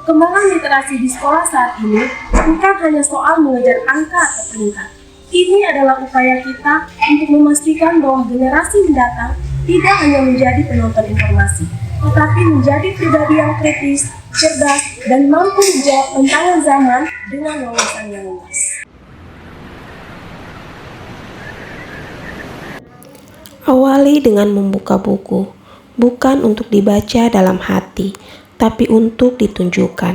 Kembangan literasi di sekolah saat ini bukan hanya soal mengejar angka atau peringkat. Ini adalah upaya kita untuk memastikan bahwa generasi mendatang tidak hanya menjadi penonton informasi, tetapi menjadi pribadi yang kritis, cerdas, dan mampu menjawab tantangan zaman dengan wawasan yang luas. Awali dengan membuka buku, bukan untuk dibaca dalam hati, tapi untuk ditunjukkan,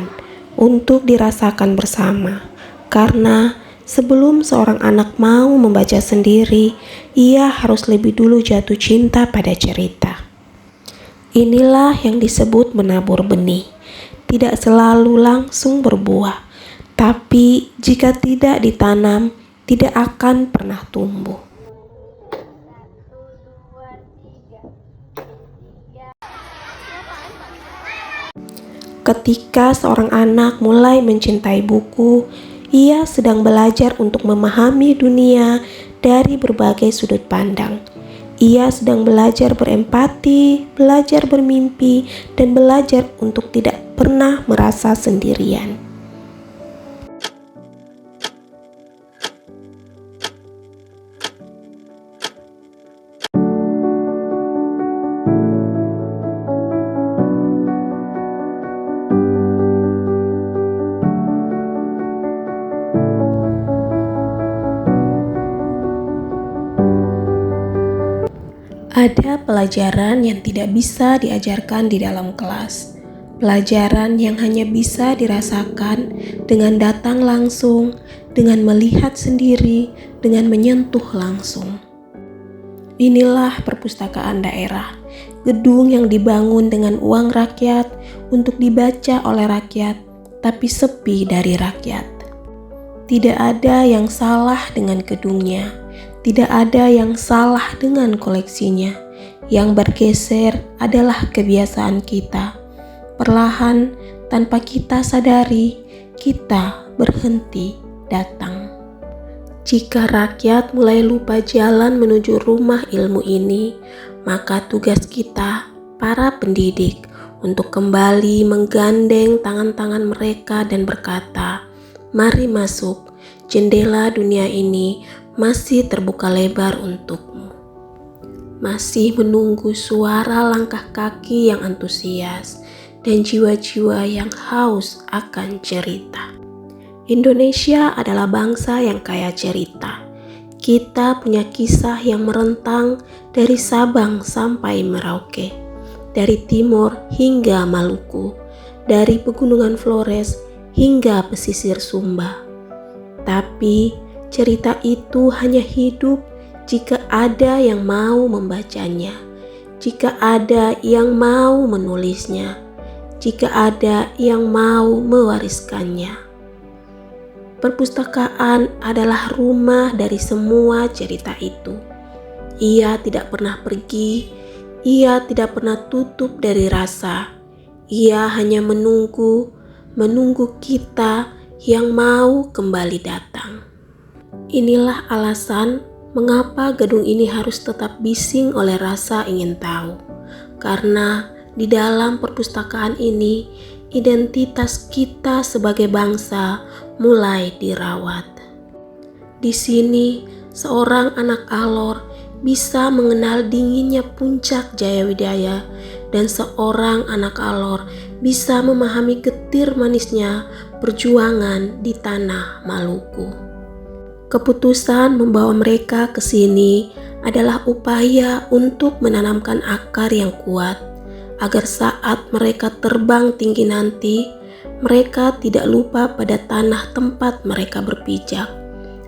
untuk dirasakan bersama. Karena sebelum seorang anak mau membaca sendiri, ia harus lebih dulu jatuh cinta pada cerita. Inilah yang disebut menabur benih. Tidak selalu langsung berbuah, tapi jika tidak ditanam, tidak akan pernah tumbuh. Ketika seorang anak mulai mencintai buku, ia sedang belajar untuk memahami dunia dari berbagai sudut pandang. Ia sedang belajar berempati, belajar bermimpi, dan belajar untuk tidak pernah merasa sendirian. Ada pelajaran yang tidak bisa diajarkan di dalam kelas. Pelajaran yang hanya bisa dirasakan dengan datang langsung, dengan melihat sendiri, dengan menyentuh langsung. Inilah perpustakaan daerah, gedung yang dibangun dengan uang rakyat untuk dibaca oleh rakyat, tapi sepi dari rakyat. Tidak ada yang salah dengan gedungnya, tidak ada yang salah dengan koleksinya. Yang bergeser adalah kebiasaan kita. Perlahan, tanpa kita sadari, kita berhenti datang. Jika rakyat mulai lupa jalan menuju rumah ilmu ini, maka tugas kita, para pendidik, untuk kembali menggandeng tangan-tangan mereka dan berkata, "Mari masuk, jendela dunia ini masih terbuka lebar untukmu." Masih menunggu suara langkah kaki yang antusias dan jiwa-jiwa yang haus akan cerita. Indonesia adalah bangsa yang kaya cerita. Kita punya kisah yang merentang dari Sabang sampai Merauke, dari timur hingga Maluku, dari pegunungan Flores hingga pesisir Sumba. Tapi cerita itu hanya hidup jika ada yang mau membacanya, jika ada yang mau menulisnya, jika ada yang mau mewariskannya. Perpustakaan adalah rumah dari semua cerita itu. Ia tidak pernah pergi, ia tidak pernah tutup dari rasa. Ia hanya menunggu kita yang mau kembali datang. Inilah alasan mengapa gedung ini harus tetap bising oleh rasa ingin tahu. Karena di dalam perpustakaan ini, identitas kita sebagai bangsa mulai dirawat. Di sini, seorang anak Alor bisa mengenal dinginnya puncak Jayawijaya, dan seorang anak Alor bisa memahami getir manisnya perjuangan di tanah Maluku. Keputusan membawa mereka ke sini adalah upaya untuk menanamkan akar yang kuat, agar saat mereka terbang tinggi nanti, mereka tidak lupa pada tanah tempat mereka berpijak,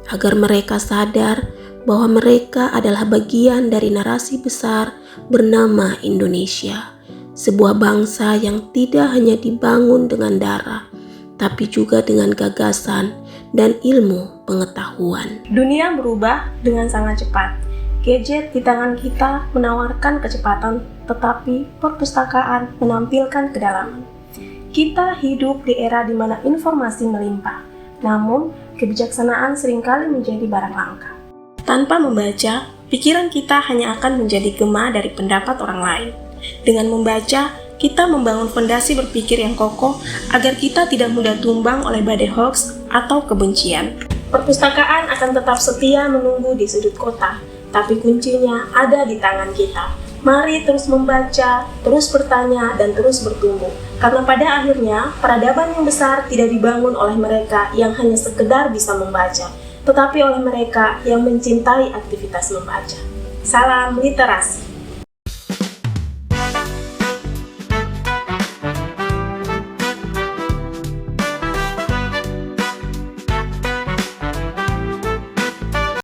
agar mereka sadar bahwa mereka adalah bagian dari narasi besar bernama Indonesia, sebuah bangsa yang tidak hanya dibangun dengan darah, tapi juga dengan gagasan dan ilmu pengetahuan. Dunia berubah dengan sangat cepat. Gadget di tangan kita menawarkan kecepatan, tetapi perpustakaan menampilkan kedalaman. Kita hidup di era di mana informasi melimpah, namun kebijaksanaan seringkali menjadi barang langka. Tanpa membaca, pikiran kita hanya akan menjadi gema dari pendapat orang lain. Dengan membaca, kita membangun fondasi berpikir yang kokoh agar kita tidak mudah tumbang oleh badai hoax atau kebencian. Perpustakaan akan tetap setia menunggu di sudut kota, tapi kuncinya ada di tangan kita. Mari terus membaca, terus bertanya, dan terus bertumbuh. Karena pada akhirnya, peradaban yang besar tidak dibangun oleh mereka yang hanya sekedar bisa membaca, tetapi oleh mereka yang mencintai aktivitas membaca. Salam literasi.